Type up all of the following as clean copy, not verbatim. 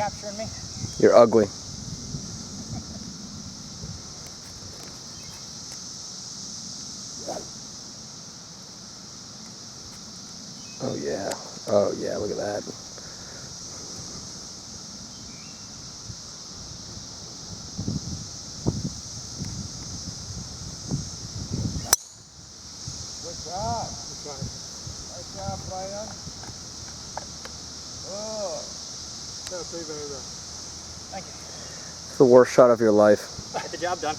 capturing me? You're ugly. Oh yeah. Oh yeah, look at that. Good job. Nice job, Brian. Oh. Thank you. It's the worst shot of your life. Get the job done.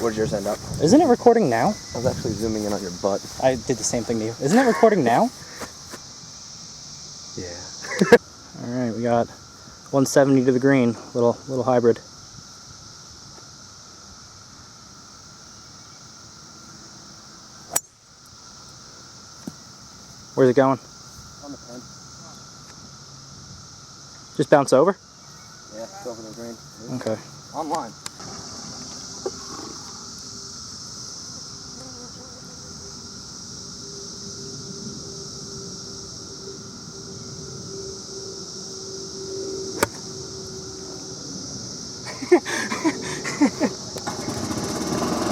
Where'd yours end up? Isn't it recording now? I was actually zooming in on your butt. I did the same thing to you. Isn't it recording now? Yeah. Alright, we got 170 to the green. Little hybrid. Where's it going? On the pen. Just bounce over? Yeah, it's over the green. Okay. Online.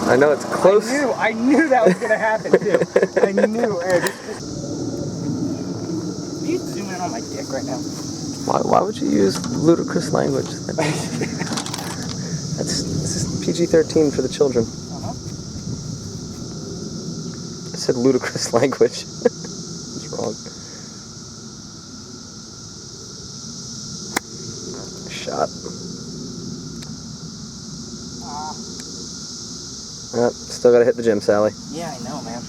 I know it's close. I knew that was gonna happen too. I knew. Are you zooming in on my dick right now? Why would you use ludicrous language? This is PG-13 for the children. I said ludicrous language. What's wrong? Shot. Yep, still gotta hit the gym, Sally. Yeah, I know, man.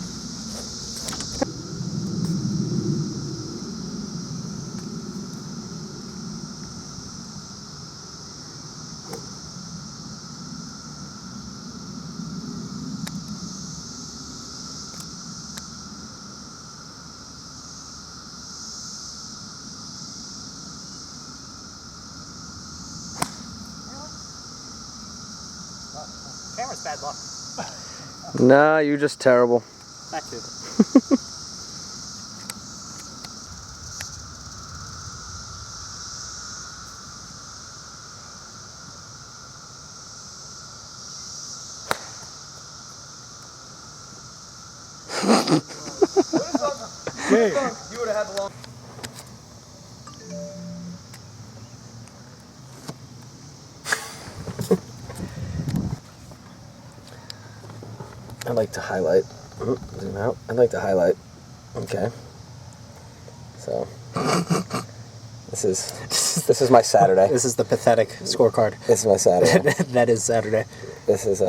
Camera's bad luck. Nah, you're just terrible. That too. Hey, you would have had the long. I like to highlight. Zoom out. I like to highlight. Okay. So this is my Saturday. This is the pathetic scorecard. This is my Saturday. That is Saturday. This is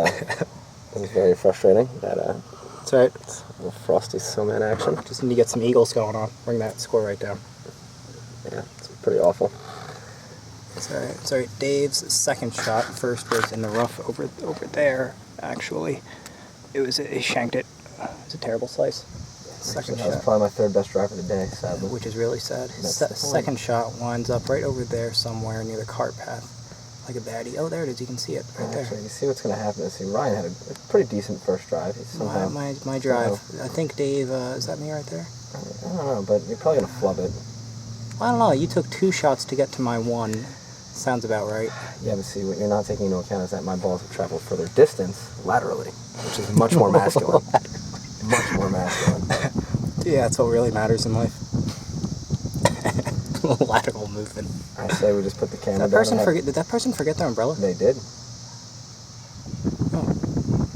very frustrating. That's right. It's a little frosty snowman action. Just need to get some eagles going on. Bring that score right down. Yeah, it's pretty awful. Sorry. Dave's second shot. First was in the rough over there. Actually, he shanked it. It was a terrible slice. Second That was shot, probably my third best drive of the day, sadly. which is really sad. That's the point. Second shot winds up right over there somewhere near the cart path, like a baddie. Oh, there it is. You can see it right there. Actually, you see what's going to happen is, Ryan had a pretty decent first drive. He's somehow, My drive. I think Dave. Is that me right there? I don't know, but you're probably going to flub it. I don't know. You took 2 shots to get to my 1. Sounds about right. Yeah, but see, what you're not taking into account is that my balls have traveled further distance laterally, which is much more masculine. Much more masculine. Yeah, that's what really matters in life. Lateral movement. I say we just put the camera Did down. that person forget their umbrella? They did. Oh.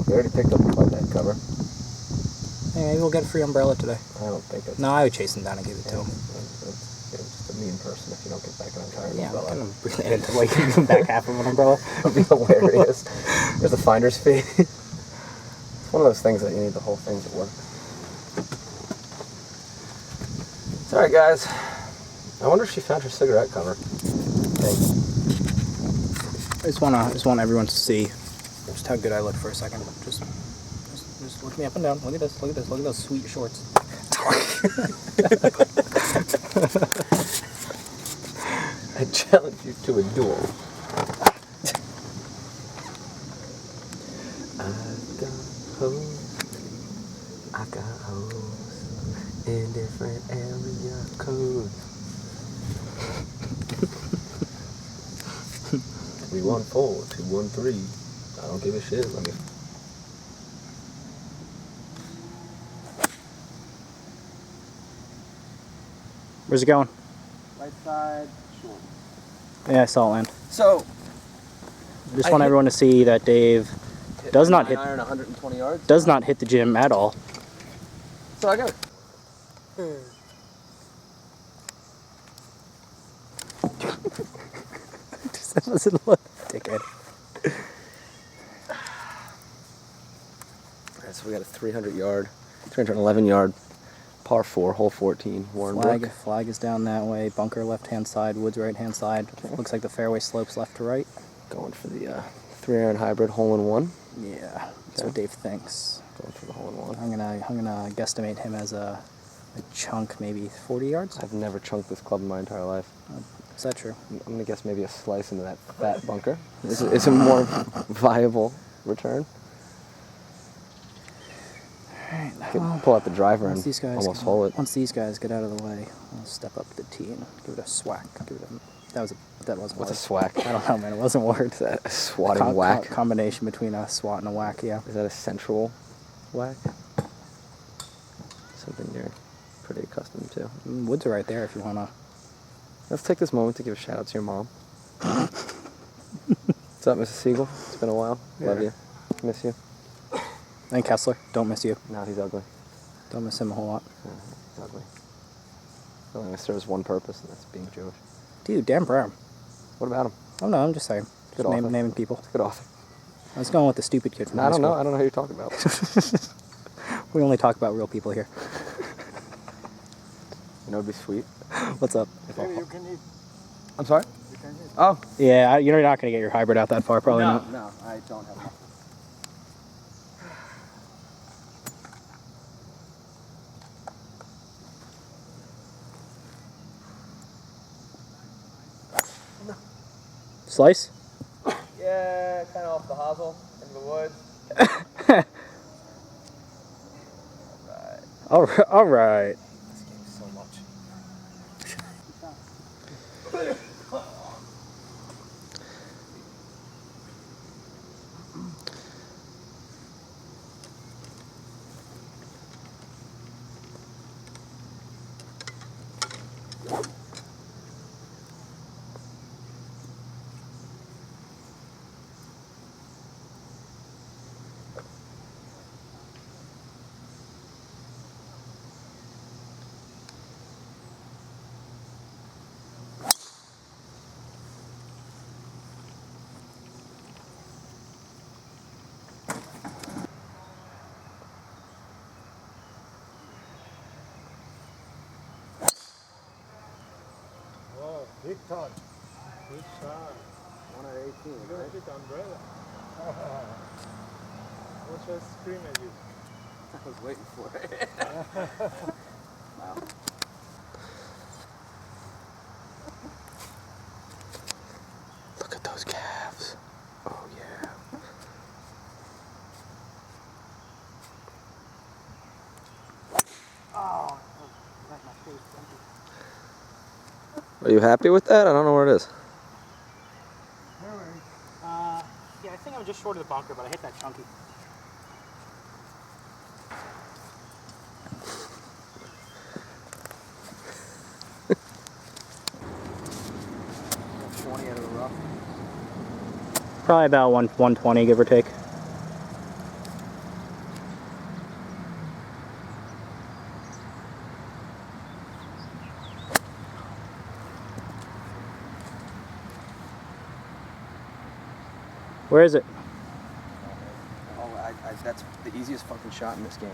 They already picked up the plug that cover. Hey, maybe we'll get a free umbrella today. I don't think it's... No, I would chase him down and give it to him. It's just a mean person if you don't get back an entire Yeah, umbrella. I'm gonna bring that into like give him back half of an umbrella. It would be hilarious. There's a finder's fee. It's one of those things that you need the whole thing to work. It's alright, guys. I wonder if she found her cigarette cover. Thanks. I just want everyone to see just how good I look for a second. Just look me up and down. Look at this. Look at those sweet shorts. I challenge you to a duel. I got hoes in different area codes. 314, 213. I don't give a shit. Let me. Where's it going? Right side, short. Yeah, I saw it land. So, Just want everyone to see that Dave does not hit iron 120 yards. does not hit the gym at all. So I got it. That doesn't look dickhead. Alright, so we got a 311 yard, par 4, hole 14, Warrenbrook. Flag is down that way. Bunker left hand side. Woods right hand side. Okay. Looks like the fairway slopes left to right. Going for the 3-iron hybrid hole in one. Yeah, that's what Dave thinks. Going for the hole in one. I'm gonna guesstimate him as a chunk, maybe 40 yards. I've never chunked this club in my entire life. Is that true? I'm gonna guess maybe a slice into that fat bunker. It's a more viable return. Alright, Could pull out the driver and once these guys almost hole it. Once these guys get out of the way, I'll step up the tee and give it a swack. That wasn't What's a word. swack? I don't know, man. It wasn't word. Is that a swatting whack? Combination between a swat and a whack. Yeah. Is that a sensual whack? Something you're pretty accustomed to. Woods are right there if you wanna. Let's take this moment to give a shout out to your mom. What's up, Mrs. Siegel? It's been a while. Love you. Miss you. And Kessler, don't miss you. Now he's ugly. Don't miss him a whole lot. Yeah, he's ugly. It only serves one purpose, and that's being Jewish. Dude, Dan Brown. What about him? Oh no, I'm just saying. Good Just author. naming people. He's a good author. I was going with the stupid kid from No, high I don't school. know. I don't know who you're talking about. We only talk about real people here. You know, it'd be sweet. What's up? Maybe you can eat. I'm sorry? You can eat. Oh. Yeah, you're not gonna get your hybrid out that far, probably no, not. no, I don't have enough. Slice? Yeah, kind of off the hosel, into the woods. All right. This game's so much. Oh, big touch. Good shot. 1 out of 18, Good right? hit umbrella. What should I scream at you? I was waiting for it. Wow. Look at those calves. Oh, yeah. Oh, right my face. Are you happy with that? I don't know where it is. Yeah, I think I'm just short of the bunker, but I hit that chunky. Probably about 120, give or take. Where is it? Oh, that's the easiest fucking shot in this game.